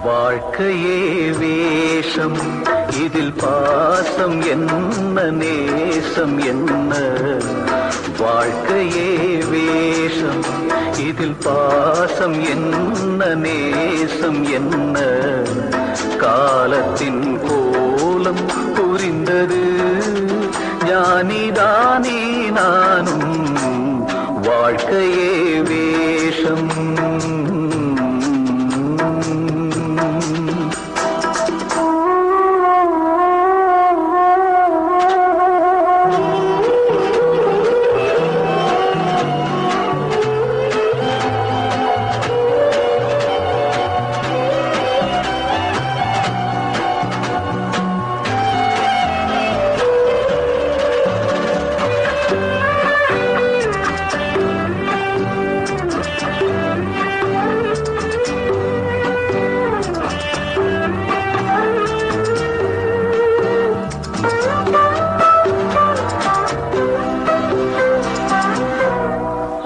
வாழ்க்கையே வேஷம், இதில் பாசம் என்ன நேசம் என்ன. வாழ்க்கையே வேஷம், இதில் பாசம் என்ன நேசம் என்ன. காலத்தின் கோலம் புரிந்தது, ஞானிதானே நானும். வாழ்க்கையே வேஷம்.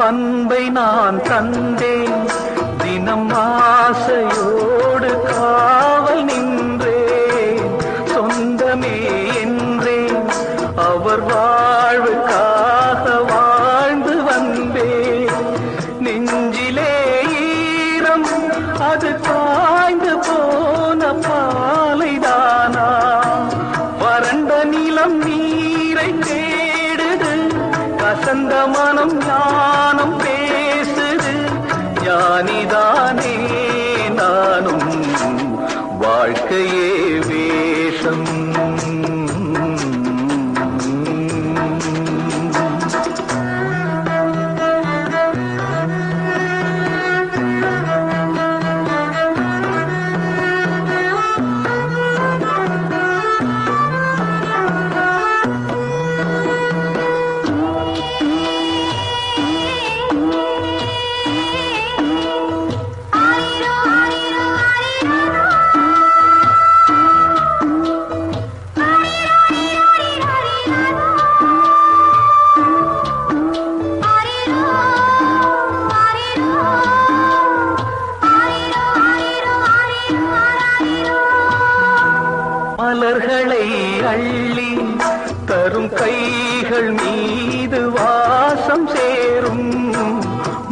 அன்பை நான் தந்தேன், தினம் ஆசையோடு காவல் நின்றேன். சொந்தமே என்றேன், அவர் வாழ்வுக்காக வாழ்ந்து வந்தேன். நெஞ்சிலே ஈரம், அது காய்ந்து போன பாலைதானா. வறண்ட நிலம் நீரை தேடுது, கசந்த மனம் ஞானம் பேசுது. ஞானிதானே நானும். வாழ்க்கையே வேஷம். மலர்களை அள்ளி தரும் கைகள் மீது வாசம் சேரும்.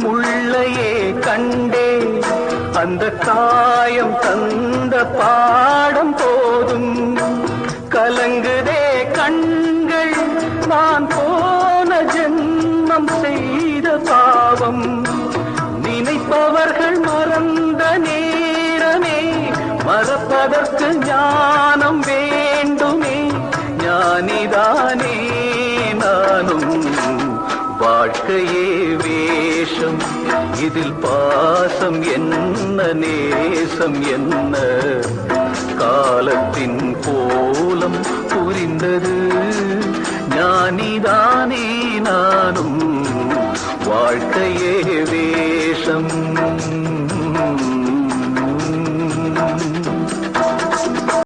முள்ளையே கண்டே அந்த காயம் தந்த பாடம் போதும். கலங்குதே கண்கள், நான் போன ஜென்மம் செய்த பாவம். நினைப்பவர்கள் மறந்த நேரமே, மறப்பதற்கு ஞானம் வேண்டுமே. ஞானிதானே நானும். வாழ்க்கையே வேஷம், இதில் பாசம் என்ன நேசம் என்ன. காலத்தின் கோலம் புரிந்தது, ஞானிதானே நானும். வாழ்க்கையே வேஷம்.